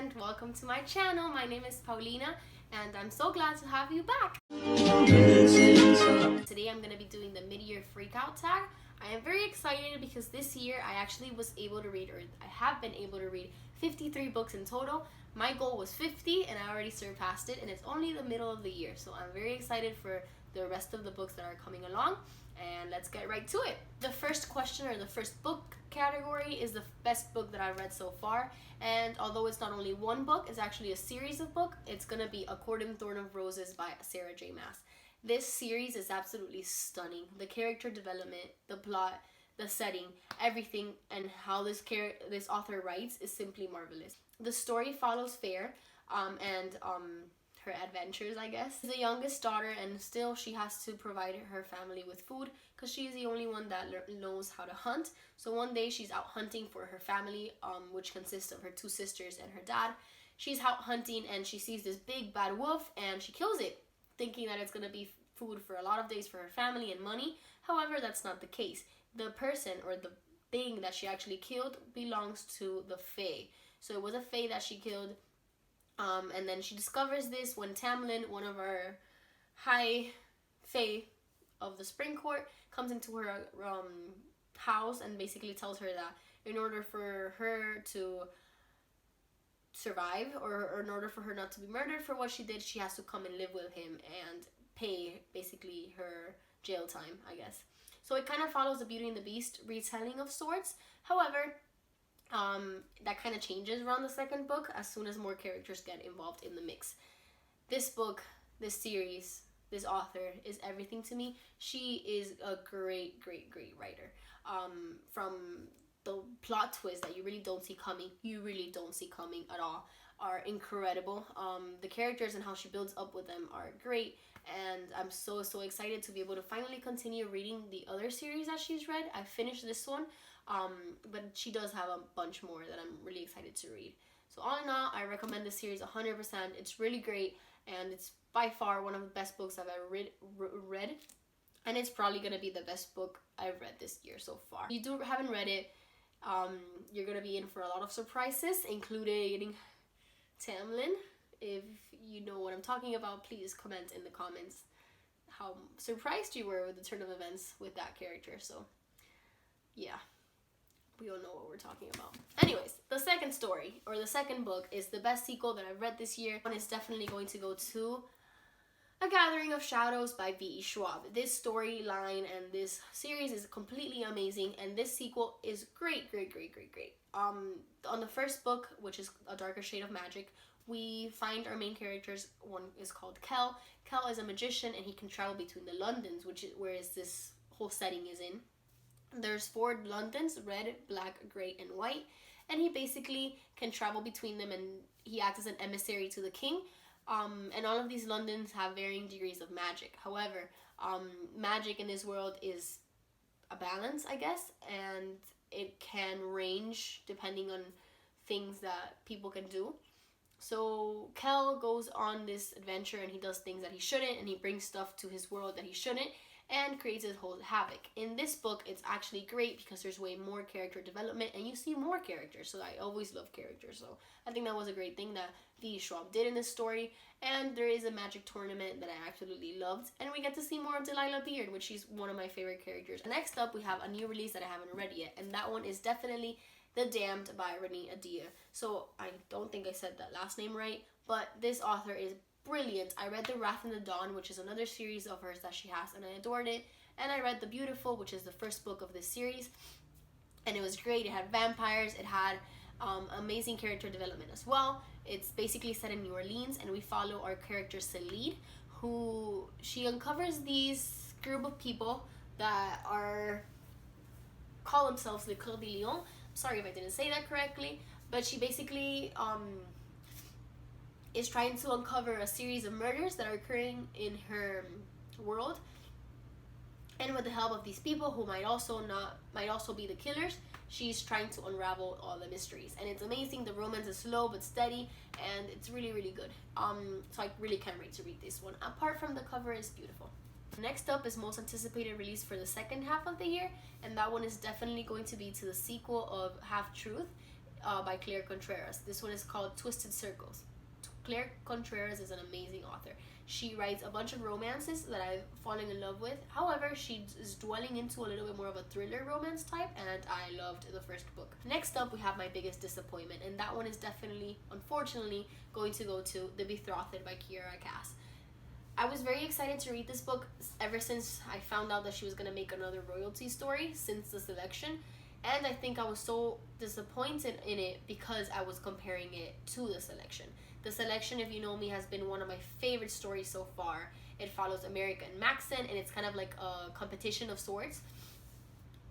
and welcome to my channel. My name is Paulina and I'm so glad to have you back. Today I'm going to be doing the Midyear Freakout Tag. I am very excited because this year I actually was able to read, or I have been able to read 53 books in total. My goal was 50 and I already surpassed it, and it's only the middle of the year, so I'm very excited for the rest of the books that are coming along, and let's get right to it. The first question, or the first book category, is the best book that I've read so far, and although it's not only one book, it's actually a series of books. It's gonna be A Court and Thorn of Roses by Sarah J. Maas. This series is absolutely stunning. The character development, the plot, the setting, everything, and how this author writes is simply marvelous. The story follows Fair and her adventures, I guess. She's the youngest daughter, and still she has to provide her family with food because she's the only one that knows how to hunt. So one day she's out hunting for her family, which consists of her two sisters and her dad. She's out hunting and she sees this big bad wolf and she kills it, thinking that it's going to be food for a lot of days for her family and money. However, that's not the case. The person, or the thing that she actually killed, belongs to the Fae. So it was a Fae that she killed. And then she discovers this when Tamlin, one of our high Fae of the Spring Court, comes into her house and basically tells her that in order for her to survive, or in order for her not to be murdered for what she did, she has to come and live with him and pay basically her jail time, I guess. So it kind of follows the Beauty and the Beast retelling of sorts. However, that kind of changes around the second book as soon as more characters get involved in the mix. This book, this series, this author is everything to me. She is a great writer. From the plot twist that you really don't see coming at all, are incredible. The characters and how she builds up with them are great, and I'm so excited to be able to finally continue reading the other series that she's read. I finished this one, but she does have a bunch more that I'm really excited to read. So all in all, I recommend this series 100%. It's really great, and it's by far one of the best books I've ever read, and it's probably going to be the best book I've read this year so far. If you haven't read it, you're going to be in for a lot of surprises, including Tamlin. If you know what I'm talking about, please comment in the comments how surprised you were with the turn of events with that character. So yeah, we all know what we're talking about. Anyways, the second story, or the second book, is the best sequel that I've read this year, and it's definitely going to go to A Gathering of Shadows by V.E. Schwab. This storyline and this series is completely amazing, and this sequel is great. On the first book, which is A Darker Shade of Magic, we find our main characters. One is called Kel. Kel is a magician, and he can travel between the Londons, which is where this whole setting is in. There's 4 Londons: red, black, gray, and white, and he basically can travel between them, and he acts as an emissary to the king. And all of these Londons have varying degrees of magic. However, magic in this world is a balance, I guess, and it can range depending on things that people can do. So Kel goes on this adventure, and he does things that he shouldn't, and he brings stuff to his world that he shouldn't, and creates a whole havoc. In this book, it's actually great because there's way more character development, and you see more characters. So I always love characters, so I think that was a great thing that V. Schwab did in this story. And there is a magic tournament that I absolutely loved, and we get to see more of Delilah Beard, which is one of my favorite characters. Next up, we have a new release that I haven't read yet, and that one is definitely The Damned by Renee Adia. So I don't think I said that last name right, but this author is brilliant. I read The Wrath in the Dawn, which is another series of hers that she has, and I adored it. And I read The Beautiful, which is the first book of this series, and it was great. It had vampires, it had amazing character development as well. It's basically set in New Orleans, and we follow our character Salid, who she uncovers these group of people that call themselves Le Coeur de Lion. Sorry if I didn't say that correctly, but she basically is trying to uncover a series of murders that are occurring in her world, and with the help of these people who might also be the killers, she's trying to unravel all the mysteries. And it's amazing. The romance is slow but steady, and it's really good. So I really can't wait to read this one. Apart from the cover, is beautiful. Next up is most anticipated release for the second half of the year, and that one is definitely going to be to the sequel of Half Truth. by Claire Contreras. This one is called Twisted Circles. Claire Contreras is an amazing author. She writes a bunch of romances that I've fallen in love with. However, she is dwelling into a little bit more of a thriller romance type, and I loved the first book. Next up, we have my biggest disappointment, and that one is definitely, unfortunately, going to go to The Betrothed by Kiera Cass. I was very excited to read this book ever since I found out that she was going to make another royalty story since the selection. And I think I was so disappointed in it because I was comparing it to the selection. The selection, if you know me, has been one of my favorite stories so far. It follows America and Maxon, and it's kind of like a competition of sorts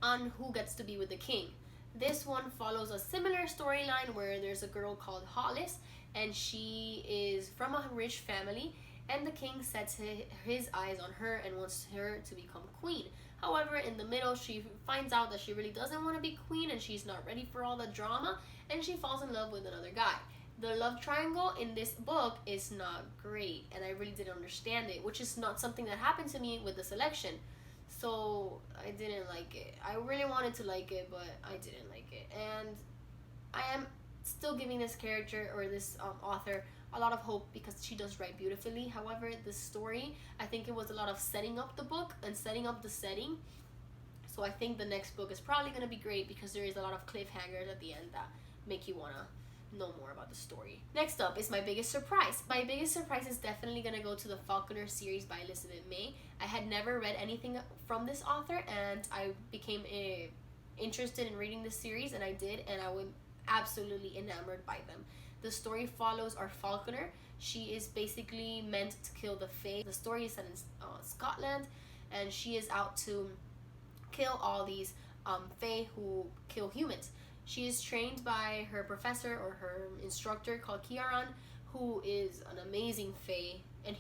on who gets to be with the king. This one follows a similar storyline where there's a girl called Hollis, and she is from a rich family, and the king sets his eyes on her and wants her to become queen. However, in the middle, she finds out that she really doesn't want to be queen and she's not ready for all the drama, and she falls in love with another guy. The love triangle in this book is not great, and I really didn't understand it, which is not something that happened to me with the selection. So I didn't like it. I really wanted to like it, but I didn't like it. And I am still giving this character or this author a lot of hope because she does write beautifully. However, the story, I think it was a lot of setting up the book and setting up the setting. So I think the next book is probably going to be great because there is a lot of cliffhangers at the end that make you want to know more about the story. Next up is my biggest surprise. My biggest surprise is definitely going to go to the Falconer series by Elizabeth May. I had never read anything from this author, and I became interested in reading this series, and I did, and I was absolutely enamored by them. The story follows our Falconer. She is basically meant to kill the Fae. The story is set in Scotland, and she is out to kill all these Fae who kill humans. She is trained by her professor or her instructor called Kieran, who is an amazing Fae, and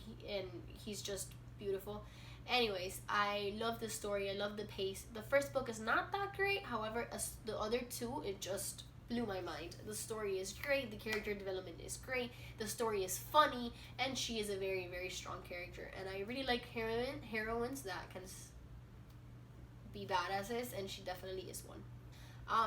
he's just beautiful. Anyways, I love the story. I love the pace. The first book is not that great. However, the other two, it just blew my mind. The story is great, the character development is great, the story is funny, and she is a very, very strong character. And I really like heroines that can be badasses, and she definitely is one.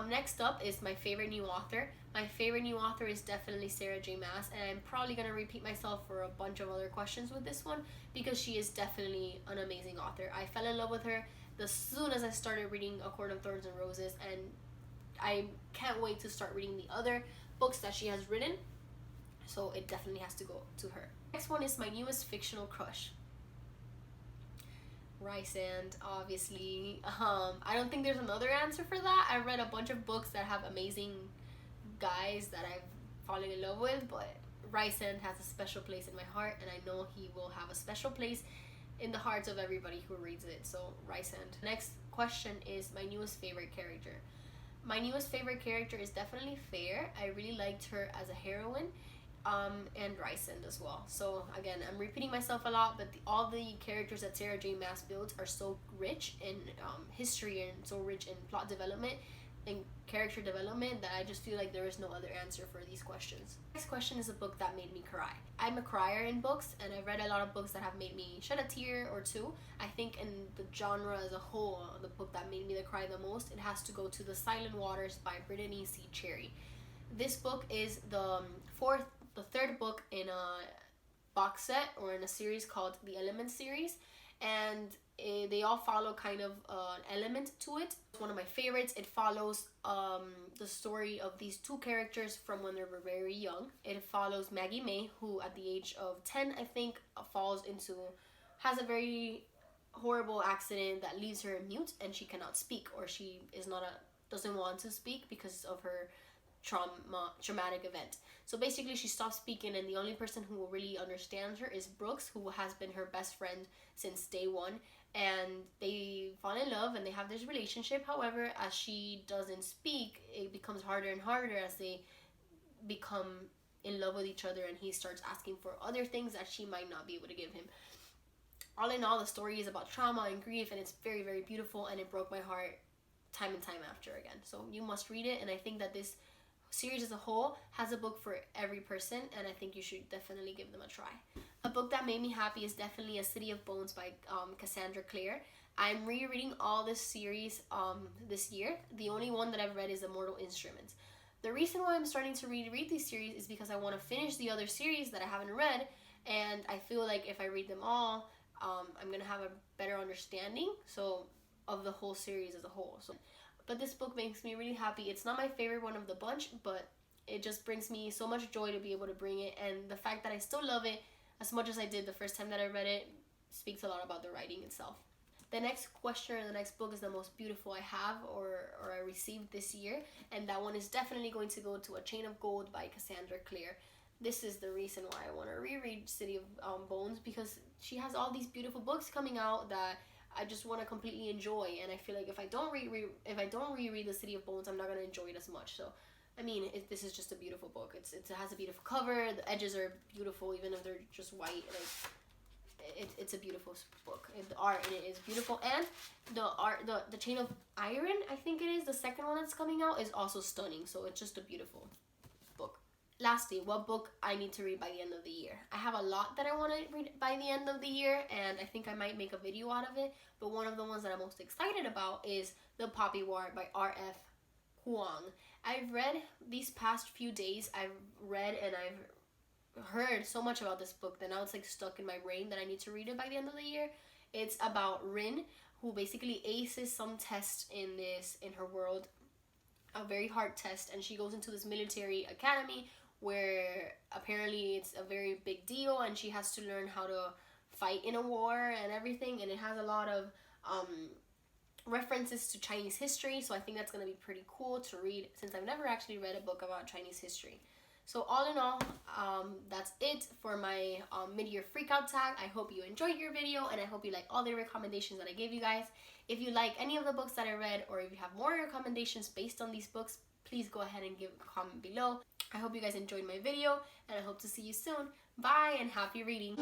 Next up is my favorite new author. My favorite new author is definitely Sarah J. Maas, and I'm probably going to repeat myself for a bunch of other questions with this one because she is definitely an amazing author. I fell in love with her as soon as I started reading A Court of Thorns and Roses, and I can't wait to start reading the other books that she has written, so it definitely has to go to her. Next one is my newest fictional crush, Rysand, obviously. I don't think there's another answer for that. I read a bunch of books that have amazing guys that I've fallen in love with, but Rysand has a special place in my heart, and I know he will have a special place in the hearts of everybody who reads it, so Rysand. Next question is my newest favorite character. My newest favorite character is definitely Fair. I really liked her as a heroine, and Rysand as well. So again, I'm repeating myself a lot, but all the characters that Sarah J. Maas builds are so rich in history and so rich in plot development and character development that I just feel like there is no other answer for these questions. Next question is a book that made me cry. I'm a crier in books, and I've read a lot of books that have made me shed a tear or two. I think in the genre as a whole, the book that made me cry the most, it has to go to The Silent Waters by Brittany C. Cherry. This book is the third book in a box set or in a series called the Element series, and they all follow kind of an element to it. It's one of my favorites. It follows the story of these two characters from when they were very young. It follows Maggie May, who at the age of 10, I think, has a very horrible accident that leaves her mute, and she cannot speak, or she doesn't want to speak because of her traumatic event. So basically she stops speaking, and the only person who really understands her is Brooks, who has been her best friend since day one, and they fall in love and they have this relationship. However, as she doesn't speak, it becomes harder and harder as they become in love with each other, and he starts asking for other things that she might not be able to give him. All in all, the story is about trauma and grief, and it's very, very beautiful, and it broke my heart time and time after again. So you must read it, and I think that this series as a whole has a book for every person, and I think you should definitely give them a try. A book that made me happy is definitely A City of Bones by Cassandra Clare. I'm rereading all this series this year. The only one that I've read is Immortal Instruments. The reason why I'm starting to read these series is because I want to finish the other series that I haven't read, and I feel like if I read them all, I'm gonna have a better understanding of the whole series as a whole. But this book makes me really happy. It's not my favorite one of the bunch, but it just brings me so much joy to be able to bring it, and the fact that I still love it as much as I did the first time that I read it speaks a lot about the writing itself. The next question or the next book is the most beautiful I have or I received this year, and that one is definitely going to go to A Chain of Gold by Cassandra Clare. This is the reason why I want to reread City of Bones, because she has all these beautiful books coming out that I just want to completely enjoy, and I feel like if I don't reread The City of Bones, I'm not going to enjoy it as much. So I mean, this is just a beautiful book. It has a beautiful cover. The edges are beautiful, even if they're just white. It's a beautiful book. The art in it is beautiful, and the Chain of Iron, I think it is the second one that's coming out, is also stunning. So it's just a beautiful book. Lastly, what book I need to read by the end of the year. I have a lot that I want to read by the end of the year, and I think I might make a video out of it. But one of the ones that I'm most excited about is The Poppy War by R.F. Kuang. I've read these past few days. I've read and I've heard so much about this book that now it's like stuck in my brain that I need to read it by the end of the year. It's about Rin, who basically aces some test in her world, a very hard test, and she goes into this military academy where apparently it's a very big deal, and she has to learn how to fight in a war and everything, and it has a lot of references to Chinese history, so I think that's going to be pretty cool to read since I've never actually read a book about Chinese history. So all in all, that's it for my mid-year freakout tag. I hope you enjoyed your video, and I hope you like all the recommendations that I gave you guys. If you like any of the books that I read, or if you have more recommendations based on these books, please go ahead and give a comment below. I hope you guys enjoyed my video, and I hope to see you soon. Bye, and happy reading.